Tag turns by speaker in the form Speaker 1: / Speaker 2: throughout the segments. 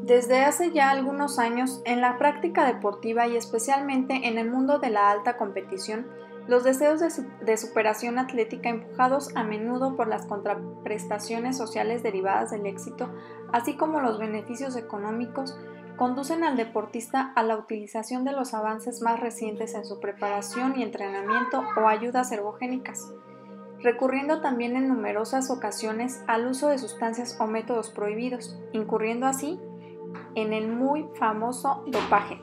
Speaker 1: Desde hace ya algunos años, en la práctica deportiva y especialmente en el mundo de la alta competición, los deseos de superación atlética empujados a menudo por las contraprestaciones sociales derivadas del éxito, así como los beneficios económicos, conducen al deportista a la utilización de los avances más recientes en su preparación y entrenamiento o ayudas ergogénicas, recurriendo también en numerosas ocasiones al uso de sustancias o métodos prohibidos, incurriendo así en el muy famoso dopaje.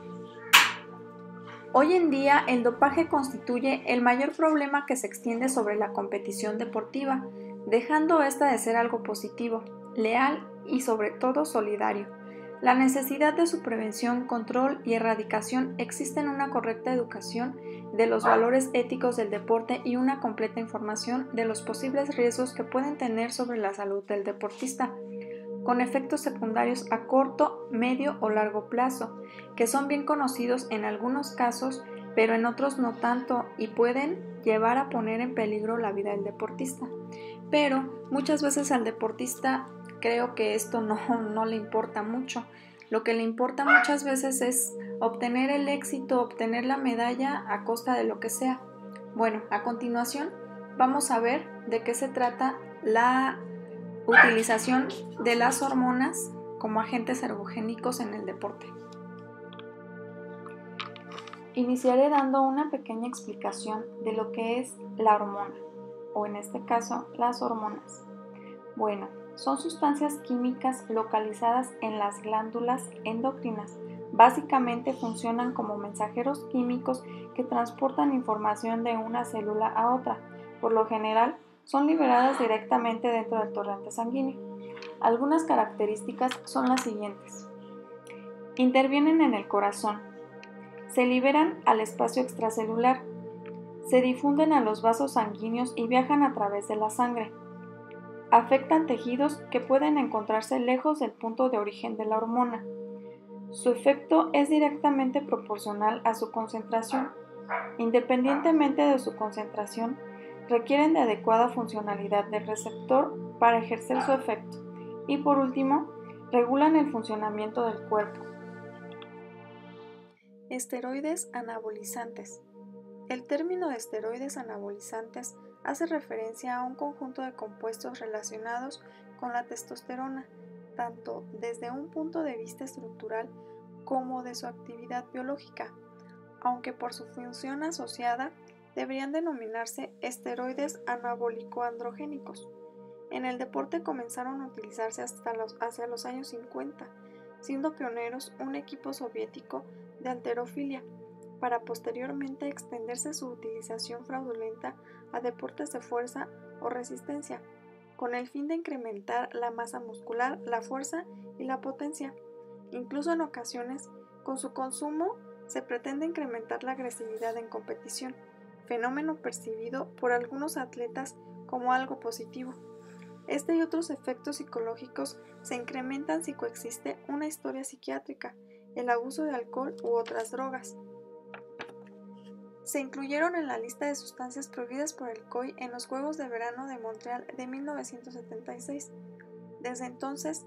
Speaker 1: Hoy en día, el dopaje constituye el mayor problema que se extiende sobre la competición deportiva, dejando esta de ser algo positivo, leal y sobre todo solidario. La necesidad de su prevención, control y erradicación existe en una correcta educación de los valores éticos del deporte y una completa información de los posibles riesgos que pueden tener sobre la salud del deportista, con efectos secundarios a corto, medio o largo plazo, que son bien conocidos en algunos casos, pero en otros no tanto y pueden llevar a poner en peligro la vida del deportista. Pero muchas veces al deportista creo que esto no le importa mucho. Lo que le importa muchas veces es obtener el éxito, obtener la medalla a costa de lo que sea. Bueno, a continuación vamos a ver de qué se trata la utilización de las hormonas como agentes ergogénicos en el deporte. Iniciaré dando una pequeña explicación de lo que es la hormona, o en este caso, las hormonas. Bueno, son sustancias químicas localizadas en las glándulas endocrinas. Básicamente funcionan como mensajeros químicos que transportan información de una célula a otra. Por lo general, son liberadas directamente dentro del torrente sanguíneo. Algunas características son las siguientes. Intervienen en el corazón. Se liberan al espacio extracelular. Se difunden a los vasos sanguíneos y viajan a través de la sangre. Afectan tejidos que pueden encontrarse lejos del punto de origen de la hormona. Su efecto es directamente proporcional a su concentración. Independientemente de su concentración, requieren de adecuada funcionalidad del receptor para ejercer su efecto. Y por último, regulan el funcionamiento del cuerpo. Esteroides anabolizantes. El término de esteroides anabolizantes hace referencia a un conjunto de compuestos relacionados con la testosterona, tanto desde un punto de vista estructural como de su actividad biológica, aunque por su función asociada deberían denominarse esteroides anabólico-androgénicos. En el deporte comenzaron a utilizarse hacia los años 50, siendo pioneros un equipo soviético de halterofilia, para posteriormente extenderse su utilización fraudulenta a deportes de fuerza o resistencia, con el fin de incrementar la masa muscular, la fuerza y la potencia. Incluso en ocasiones, con su consumo se pretende incrementar la agresividad en competición, fenómeno percibido por algunos atletas como algo positivo. Este y otros efectos psicológicos se incrementan si coexiste una historia psiquiátrica, el abuso de alcohol u otras drogas. Se incluyeron en la lista de sustancias prohibidas por el COI en los Juegos de Verano de Montreal de 1976. Desde entonces,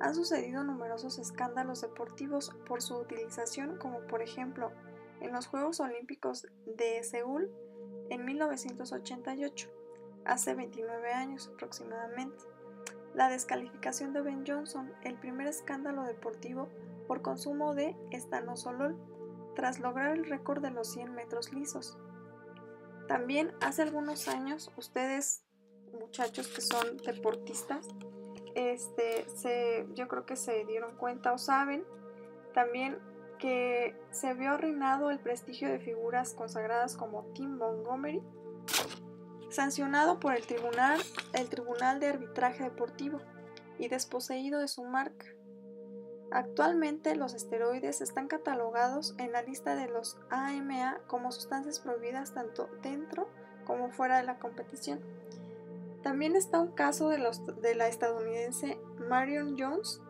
Speaker 1: han sucedido numerosos escándalos deportivos por su utilización, como por ejemplo, en los Juegos Olímpicos de Seúl en 1988, hace 29 años aproximadamente. La descalificación de Ben Johnson, el primer escándalo deportivo por consumo de estanosol, tras lograr el récord de los 100 metros lisos. También hace algunos años, ustedes, muchachos que son deportistas, yo creo que se dieron cuenta o saben también que se vio arruinado el prestigio de figuras consagradas como Tim Montgomery, sancionado por el Tribunal de Arbitraje Deportivo y desposeído de su marca. Actualmente los esteroides están catalogados en la lista de los AMA como sustancias prohibidas tanto dentro como fuera de la competición. También está un caso de la estadounidense Marion Jones,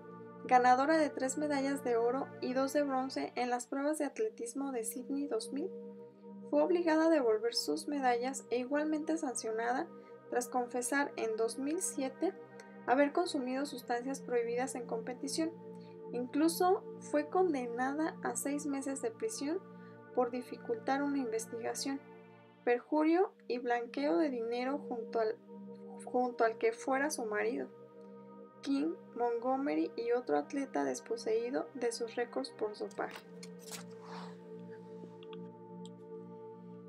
Speaker 1: ganadora de 3 medallas de oro y 2 de bronce en las pruebas de atletismo de Sydney 2000. Fue obligada a devolver sus medallas e igualmente sancionada tras confesar en 2007 haber consumido sustancias prohibidas en competición, Incluso fue condenada a 6 meses de prisión por dificultar una investigación, perjurio y blanqueo de dinero junto al que fuera su marido, King, Montgomery y otro atleta desposeído de sus récords por dopaje.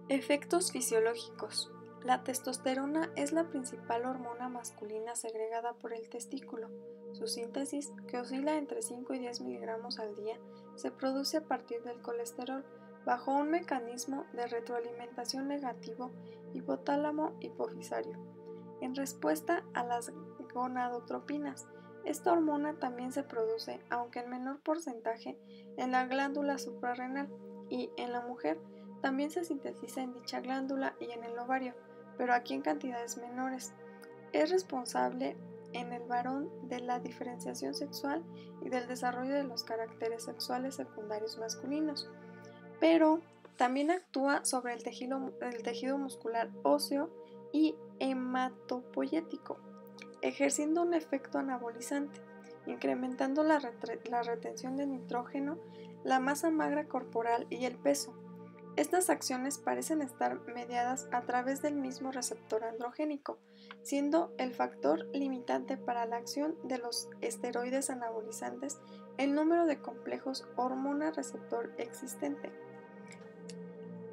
Speaker 1: Efectos fisiológicos. La testosterona es la principal hormona masculina segregada por el testículo. Su síntesis, que oscila entre 5 y 10 miligramos al día, se produce a partir del colesterol, bajo un mecanismo de retroalimentación negativo hipotálamo-hipofisario. En respuesta a las gonadotropinas, esta hormona también se produce, aunque en menor porcentaje, en la glándula suprarrenal y, en la mujer, también se sintetiza en dicha glándula y en el ovario, pero aquí en cantidades menores. Es responsable en el varón de la diferenciación sexual y del desarrollo de los caracteres sexuales secundarios masculinos, pero también actúa sobre el tejido muscular óseo y hematopoyético, ejerciendo un efecto anabolizante, incrementando la retención de nitrógeno, la masa magra corporal y el peso. Estas acciones parecen estar mediadas a través del mismo receptor androgénico, siendo el factor limitante para la acción de los esteroides anabolizantes el número de complejos hormona-receptor existente.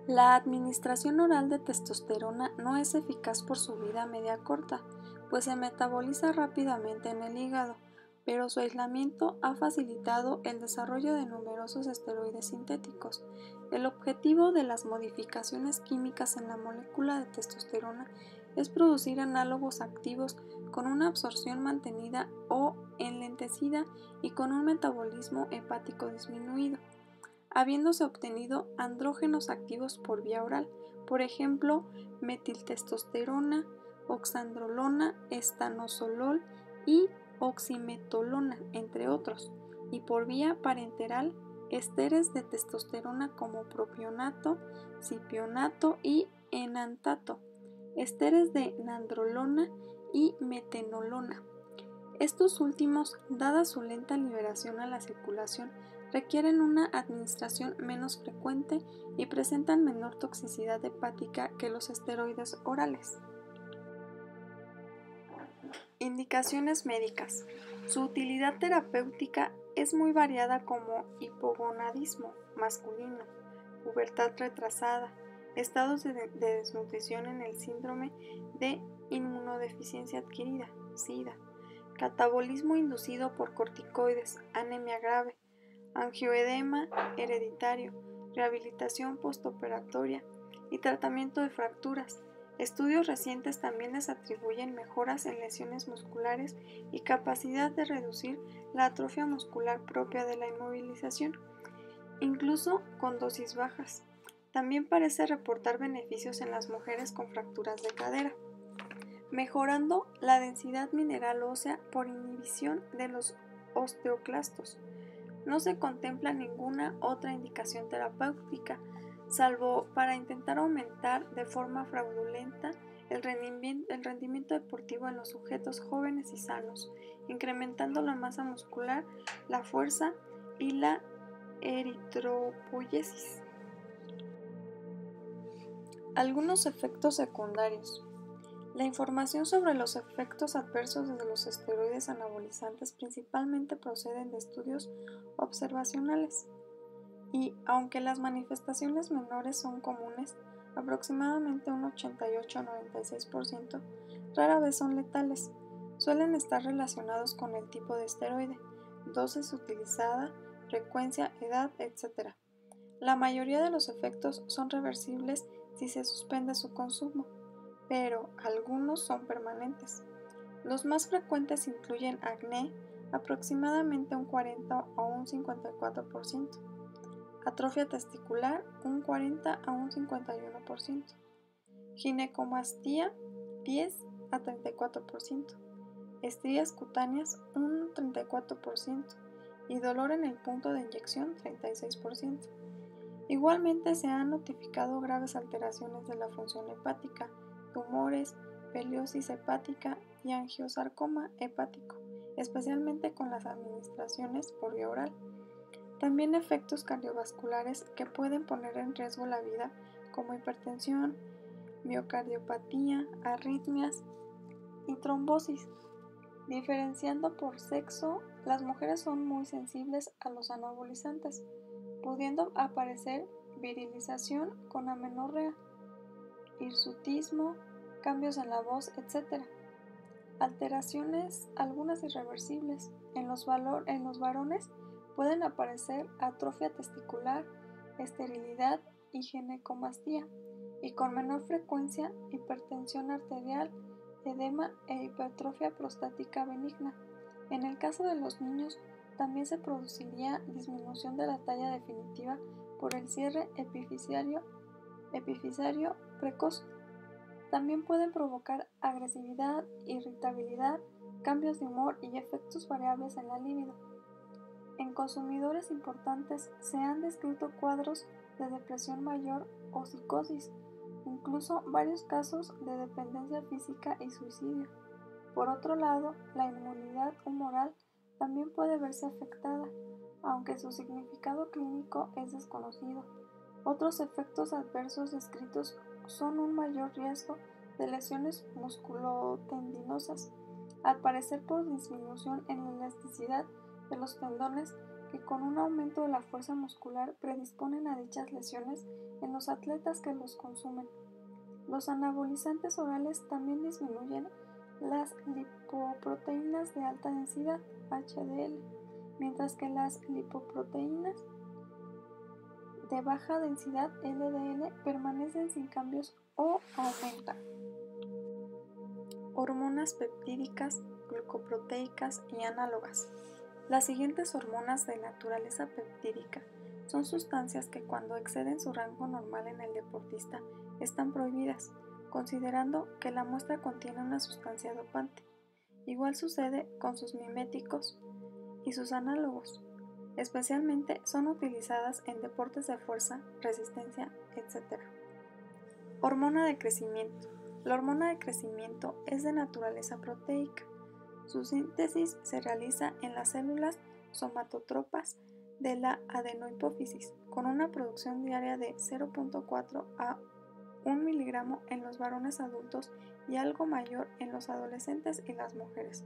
Speaker 1: La administración oral de testosterona no es eficaz por su vida media corta, pues se metaboliza rápidamente en el hígado, pero su aislamiento ha facilitado el desarrollo de numerosos esteroides sintéticos. El objetivo de las modificaciones químicas en la molécula de testosterona es producir análogos activos con una absorción mantenida o enlentecida y con un metabolismo hepático disminuido, habiéndose obtenido andrógenos activos por vía oral, por ejemplo, metiltestosterona, oxandrolona, estanozolol y oximetolona, entre otros, y por vía parenteral, esteres de testosterona como propionato, cipionato y enantato, esteres de nandrolona y metenolona. Estos últimos, dada su lenta liberación a la circulación, requieren una administración menos frecuente y presentan menor toxicidad hepática que los esteroides orales. Indicaciones médicas. Su utilidad terapéutica es muy variada, como hipogonadismo masculino, pubertad retrasada, estados de desnutrición en el síndrome de inmunodeficiencia adquirida, SIDA, catabolismo inducido por corticoides, anemia grave, angioedema hereditario, rehabilitación postoperatoria y tratamiento de fracturas. Estudios recientes también les atribuyen mejoras en lesiones musculares y capacidad de reducir la atrofia muscular propia de la inmovilización, incluso con dosis bajas. También parece reportar beneficios en las mujeres con fracturas de cadera, mejorando la densidad mineral ósea por inhibición de los osteoclastos. No se contempla ninguna otra indicación terapéutica, salvo para intentar aumentar de forma fraudulenta el rendimiento deportivo en los sujetos jóvenes y sanos, incrementando la masa muscular, la fuerza y la eritropoyesis. Algunos efectos secundarios. La información sobre los efectos adversos de los esteroides anabolizantes principalmente proceden de estudios observacionales y, aunque las manifestaciones menores son comunes, aproximadamente un 88-96%, rara vez son letales. Suelen estar relacionados con el tipo de esteroide, dosis utilizada, frecuencia, edad, etc. La mayoría de los efectos son reversibles si se suspende su consumo, pero algunos son permanentes. Los más frecuentes incluyen acné, aproximadamente un 40 a un 54%, atrofia testicular, un 40 a un 51%, ginecomastía, 10 a 34%, estrías cutáneas, un 34%, y dolor en el punto de inyección, 36%. Igualmente se han notificado graves alteraciones de la función hepática, tumores, peliosis hepática y angiosarcoma hepático, especialmente con las administraciones por vía oral. También efectos cardiovasculares que pueden poner en riesgo la vida, como hipertensión, miocardiopatía, arritmias y trombosis. Diferenciando por sexo, las mujeres son muy sensibles a los anabolizantes, pudiendo aparecer virilización con amenorrea, hirsutismo, cambios en la voz, etc. Alteraciones, algunas irreversibles. En los varones pueden aparecer atrofia testicular, esterilidad y ginecomastía, y con menor frecuencia hipertensión arterial, edema e hipertrofia prostática benigna. En el caso de los niños, también se produciría disminución de la talla definitiva por el cierre epifisario precoz. También pueden provocar agresividad, irritabilidad, cambios de humor y efectos variables en la libido. En consumidores importantes se han descrito cuadros de depresión mayor o psicosis, incluso varios casos de dependencia física y suicidio. Por otro lado, la inmunidad humoral también puede verse afectada, aunque su significado clínico es desconocido. Otros efectos adversos descritos son un mayor riesgo de lesiones musculotendinosas, al parecer por disminución en la elasticidad de los tendones que con un aumento de la fuerza muscular predisponen a dichas lesiones en los atletas que los consumen. Los anabolizantes orales también disminuyen las lipoproteínas de alta densidad, HDL, mientras que las lipoproteínas de baja densidad, LDL, permanecen sin cambios o aumentan. Hormonas peptídicas, glucoproteicas y análogas. Las siguientes hormonas de naturaleza peptídica son sustancias que cuando exceden su rango normal en el deportista están prohibidas, considerando que la muestra contiene una sustancia dopante. Igual sucede con sus miméticos y sus análogos. Especialmente son utilizadas en deportes de fuerza, resistencia, etc. Hormona de crecimiento. La hormona de crecimiento es de naturaleza proteica. Su síntesis se realiza en las células somatotropas de la adenohipófisis, con una producción diaria de 0.4 a 1 miligramo en los varones adultos y algo mayor en los adolescentes y las mujeres.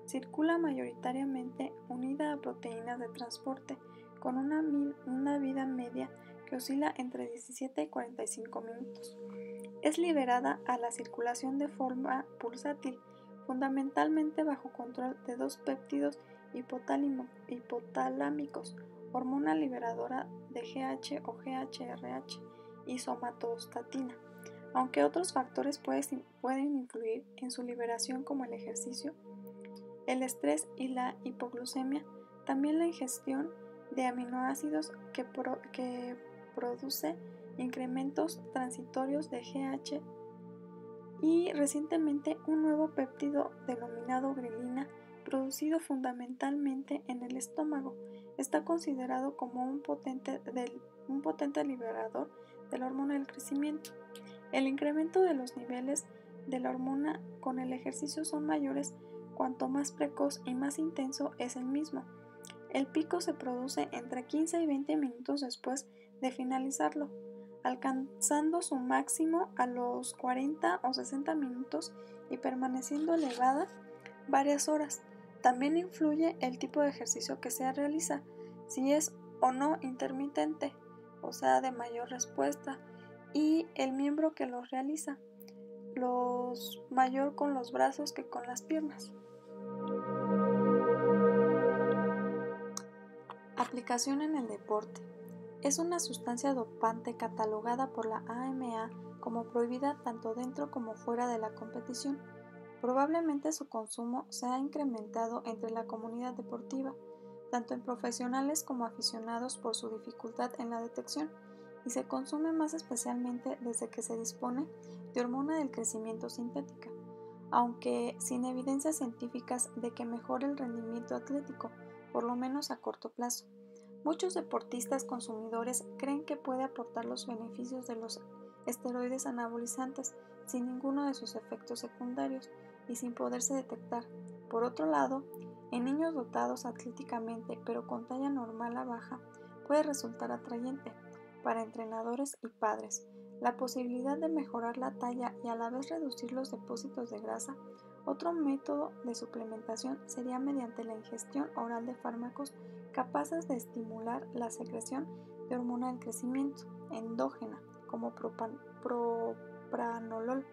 Speaker 1: Circula mayoritariamente unida a proteínas de transporte, con una vida media que oscila entre 17 y 45 minutos. Es liberada a la circulación de forma pulsátil, fundamentalmente bajo control de dos péptidos hipotalámicos, hormona liberadora de GH o GHRH y somatostatina, aunque otros factores pueden influir en su liberación como el ejercicio, el estrés y la hipoglucemia, también la ingestión de aminoácidos que produce incrementos transitorios de GH y recientemente un nuevo péptido denominado grelina, producido fundamentalmente en el estómago, está considerado como un potente liberador de la hormona del crecimiento. El incremento de los niveles de la hormona con el ejercicio son mayores cuanto más precoz y más intenso es el mismo. El pico se produce entre 15 y 20 minutos después de finalizarlo, alcanzando su máximo a los 40 o 60 minutos y permaneciendo elevada varias horas. También influye el tipo de ejercicio que se realiza, si es o no intermitente, o sea, de mayor respuesta, y el miembro que lo realiza, mayor con los brazos que con las piernas. Aplicación en el deporte. Es una sustancia dopante catalogada por la AMA como prohibida tanto dentro como fuera de la competición. Probablemente su consumo se ha incrementado entre la comunidad deportiva, tanto en profesionales como aficionados por su dificultad en la detección, y se consume más especialmente desde que se dispone de hormona del crecimiento sintética, aunque sin evidencias científicas de que mejore el rendimiento atlético, por lo menos a corto plazo. Muchos deportistas consumidores creen que puede aportar los beneficios de los esteroides anabolizantes sin ninguno de sus efectos secundarios y sin poderse detectar. Por otro lado, En niños dotados atléticamente pero con talla normal a baja puede resultar atrayente para entrenadores y padres. La posibilidad de mejorar la talla y a la vez reducir los depósitos de grasa. Otro método de suplementación sería mediante la ingestión oral de fármacos capaces de estimular la secreción de hormona del crecimiento endógena, como propranolol,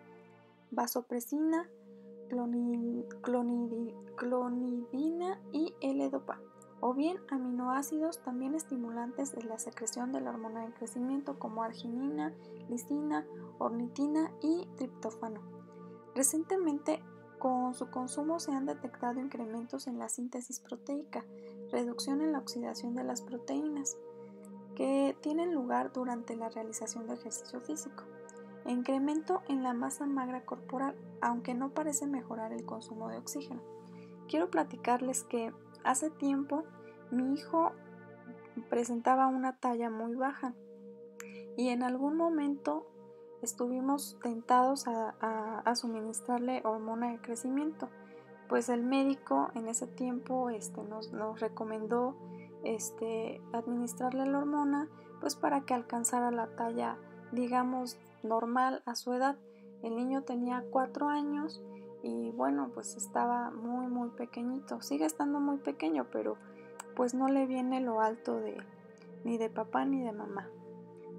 Speaker 1: vasopresina, clonidina y L-dopa, o bien aminoácidos también estimulantes de la secreción de la hormona del crecimiento como arginina, lisina, ornitina y triptófano. Recientemente, con su consumo se han detectado incrementos en la síntesis proteica, reducción en la oxidación de las proteínas, que tienen lugar durante la realización de ejercicio físico, e incremento en la masa magra corporal, aunque no parece mejorar el consumo de oxígeno. Quiero platicarles que hace tiempo mi hijo presentaba una talla muy baja y en algún momento estuvimos tentados a suministrarle hormona de crecimiento. Pues el médico en ese tiempo nos recomendó administrarle la hormona pues para que alcanzara la talla, digamos, normal a su edad. El niño tenía 4 años y bueno, pues estaba muy pequeñito. Sigue estando muy pequeño, pero pues no le viene lo alto ni de papá ni de mamá.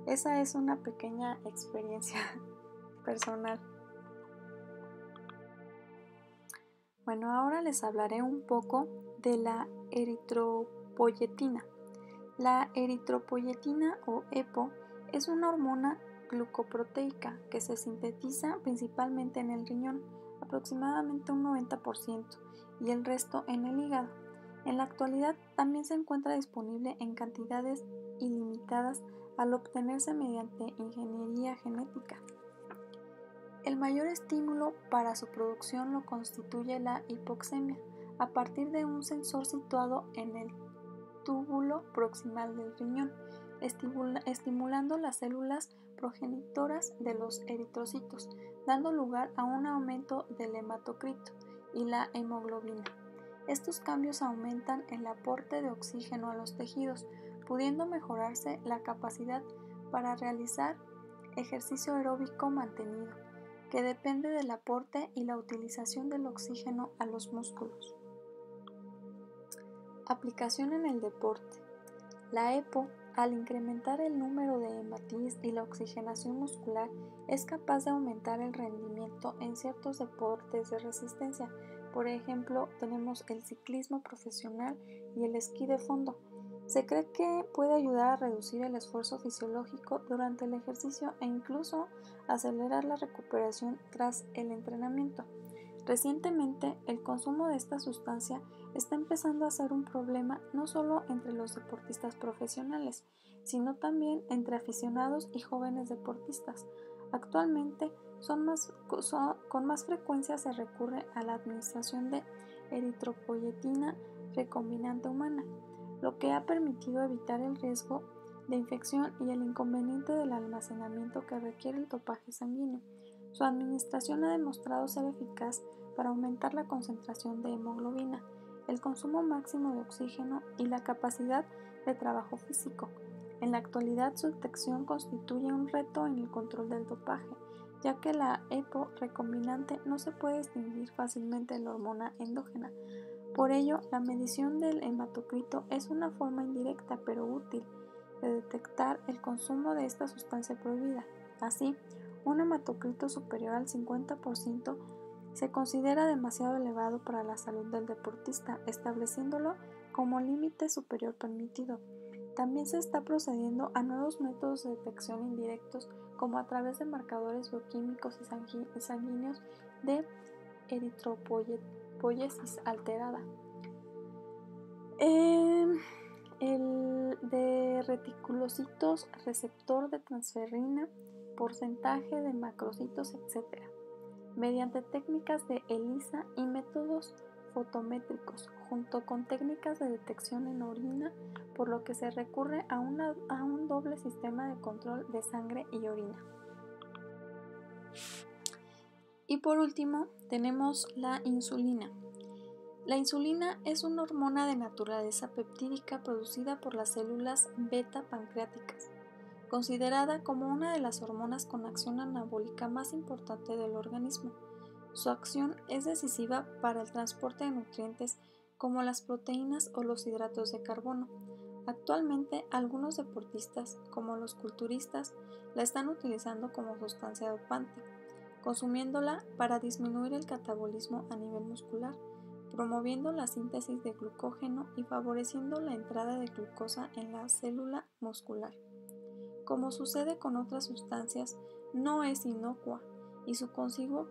Speaker 1: Esa es una pequeña experiencia personal. Bueno, ahora les hablaré un poco de la eritropoyetina. La eritropoyetina o EPO es una hormona glucoproteica que se sintetiza principalmente en el riñón, aproximadamente un 90%, y el resto en el hígado. En la actualidad también se encuentra disponible en cantidades ilimitadas al obtenerse mediante ingeniería genética. El mayor estímulo para su producción lo constituye la hipoxemia, a partir de un sensor situado en el túbulo proximal del riñón, estimulando las células progenitoras de los eritrocitos, dando lugar a un aumento del hematocrito y la hemoglobina. Estos cambios aumentan el aporte de oxígeno a los tejidos, pudiendo mejorarse la capacidad para realizar ejercicio aeróbico mantenido, que depende del aporte y la utilización del oxígeno a los músculos. Aplicación en el deporte. La EPO, al incrementar el número de hematíes y la oxigenación muscular, es capaz de aumentar el rendimiento en ciertos deportes de resistencia. Por ejemplo, tenemos el ciclismo profesional y el esquí de fondo. Se cree que puede ayudar a reducir el esfuerzo fisiológico durante el ejercicio e incluso acelerar la recuperación tras el entrenamiento. Recientemente, el consumo de esta sustancia está empezando a ser un problema no solo entre los deportistas profesionales, sino también entre aficionados y jóvenes deportistas. Actualmente, con más frecuencia se recurre a la administración de eritropoyetina recombinante humana, lo que ha permitido evitar el riesgo de infección y el inconveniente del almacenamiento que requiere el dopaje sanguíneo. Su administración ha demostrado ser eficaz para aumentar la concentración de hemoglobina, el consumo máximo de oxígeno y la capacidad de trabajo físico. En la actualidad, su detección constituye un reto en el control del dopaje, ya que la EPO recombinante no se puede distinguir fácilmente de la hormona endógena. Por ello, la medición del hematocrito es una forma indirecta pero útil de detectar el consumo de esta sustancia prohibida. Así, un hematocrito superior al 50% se considera demasiado elevado para la salud del deportista, estableciéndolo como límite superior permitido. También se está procediendo a nuevos métodos de detección indirectos, como a través de marcadores bioquímicos y sanguíneos de eritropoyesis alterada, el de reticulocitos, receptor de transferrina, porcentaje de macrocitos, etc., mediante técnicas de ELISA y métodos fotométricos, junto con técnicas de detección en orina, por lo que se recurre a un doble sistema de control de sangre y orina. Y por último, tenemos la insulina. La insulina es una hormona de naturaleza peptídica producida por las células beta pancreáticas, considerada como una de las hormonas con acción anabólica más importante del organismo. Su acción es decisiva para el transporte de nutrientes como las proteínas o los hidratos de carbono. Actualmente, algunos deportistas, como los culturistas, la están utilizando como sustancia dopante, consumiéndola para disminuir el catabolismo a nivel muscular, promoviendo la síntesis de glucógeno y favoreciendo la entrada de glucosa en la célula muscular. Como sucede con otras sustancias, no es inocua y su consumo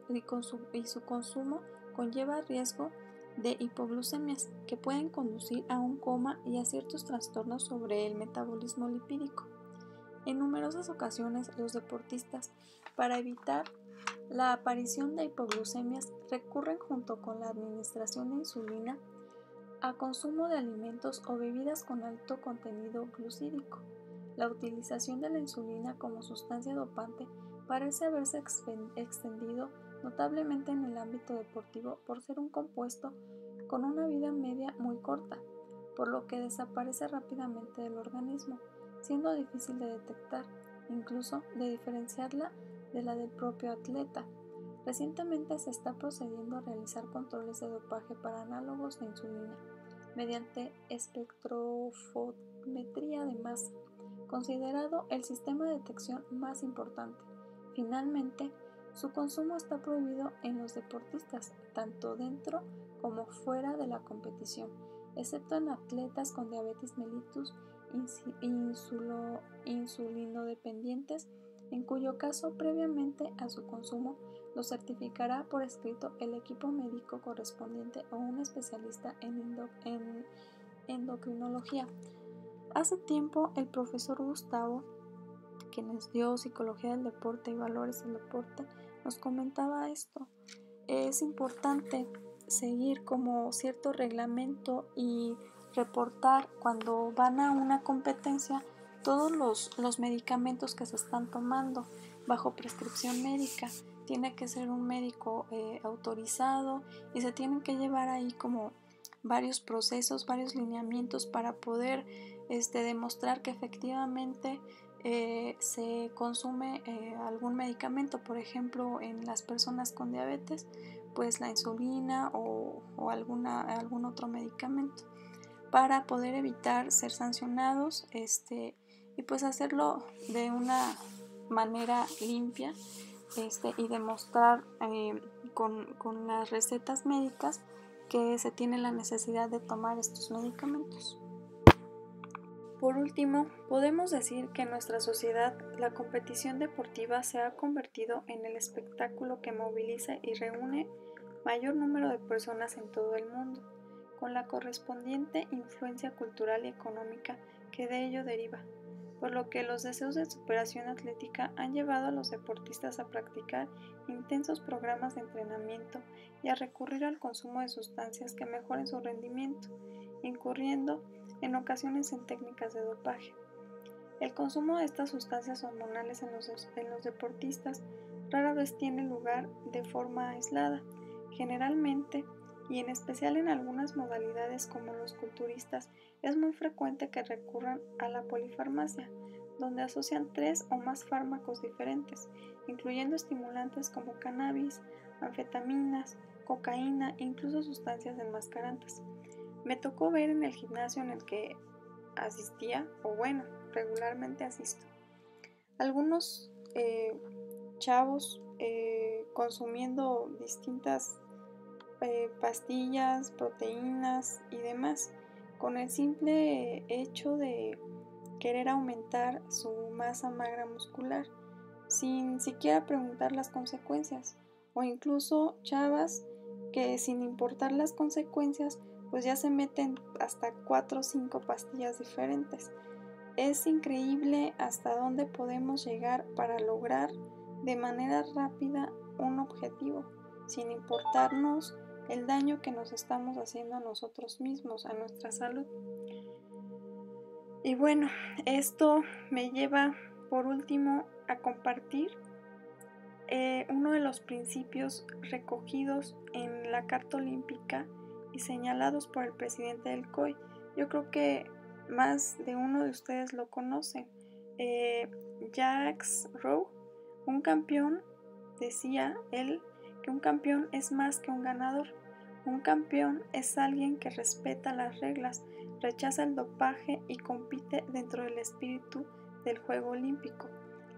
Speaker 1: conlleva riesgo de hipoglucemias que pueden conducir a un coma y a ciertos trastornos sobre el metabolismo lipídico. En numerosas ocasiones, los deportistas, para evitar la aparición de hipoglucemias, recurren junto con la administración de insulina a consumo de alimentos o bebidas con alto contenido glucídico. La utilización de la insulina como sustancia dopante parece haberse extendido notablemente en el ámbito deportivo por ser un compuesto con una vida media muy corta, por lo que desaparece rápidamente del organismo, siendo difícil de detectar, incluso de diferenciarla de la del propio atleta. Recientemente se está procediendo a realizar controles de dopaje para análogos de insulina mediante espectrofotometría de masa, considerado el sistema de detección más importante. Finalmente, su consumo está prohibido en los deportistas, tanto dentro como fuera de la competición, excepto en atletas con diabetes mellitus insulinodependientes, en cuyo caso previamente a su consumo lo certificará por escrito el equipo médico correspondiente o un especialista en endocrinología. Hace tiempo el profesor Gustavo, quien nos dio Psicología del Deporte y Valores del Deporte, nos comentaba esto. Es importante seguir como cierto reglamento y reportar cuando van a una competencia todos los medicamentos que se están tomando bajo prescripción médica. Tiene que ser un médico autorizado y se tienen que llevar ahí como varios procesos, varios lineamientos para poder demostrar que efectivamente se consume algún medicamento. Por ejemplo, en las personas con diabetes, pues la insulina o algún otro medicamento, para poder evitar ser sancionados y pues hacerlo de una manera limpia y demostrar con las recetas médicas que se tiene la necesidad de tomar estos medicamentos. Por último, podemos decir que en nuestra sociedad la competición deportiva se ha convertido en el espectáculo que moviliza y reúne mayor número de personas en todo el mundo, con la correspondiente influencia cultural y económica que de ello deriva, por lo que los deseos de superación atlética han llevado a los deportistas a practicar intensos programas de entrenamiento y a recurrir al consumo de sustancias que mejoren su rendimiento, incurriendo en ocasiones en técnicas de dopaje. El consumo de estas sustancias hormonales en los deportistas rara vez tiene lugar de forma aislada. Generalmente, y en especial en algunas modalidades como los culturistas, es muy frecuente que recurran a la polifarmacia, donde asocian 3 o más fármacos diferentes, incluyendo estimulantes como cannabis, anfetaminas, cocaína e incluso sustancias enmascarantes. Me tocó ver en el gimnasio en el que asistía, o bueno, regularmente asisto, algunos chavos consumiendo distintas pastillas, proteínas y demás, con el simple hecho de querer aumentar su masa magra muscular, sin siquiera preguntar las consecuencias, o incluso chavas que sin importar las consecuencias pues ya se meten hasta 4 o 5 pastillas diferentes. Es increíble hasta dónde podemos llegar para lograr de manera rápida un objetivo, sin importarnos el daño que nos estamos haciendo a nosotros mismos, a nuestra salud. Y bueno, esto me lleva por último a compartir uno de los principios recogidos en la Carta Olímpica y señalados por el presidente del COI. Yo creo que más de uno de ustedes lo conocen. Jacques Roux, un campeón, decía él que un campeón es más que un ganador. Un campeón es alguien que respeta las reglas, rechaza el dopaje y compite dentro del espíritu del juego olímpico.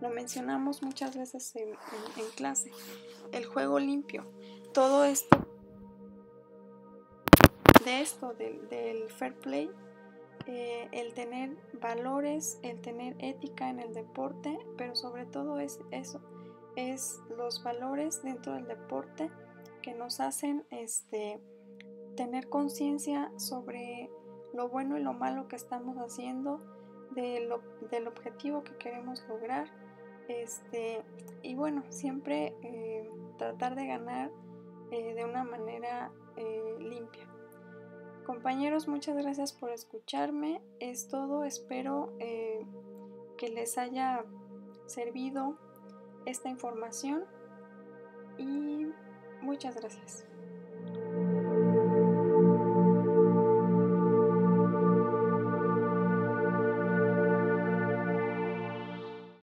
Speaker 1: Lo mencionamos muchas veces en clase. El juego limpio. Todo esto, del fair play, el tener valores, el tener ética en el deporte, pero sobre todo es eso, es los valores dentro del deporte que nos hacen tener conciencia sobre lo bueno y lo malo que estamos haciendo, del objetivo que queremos lograr, y bueno, siempre tratar de ganar de una manera limpia. Compañeros, muchas gracias por escucharme. Es todo. Espero que les haya servido esta información y muchas gracias.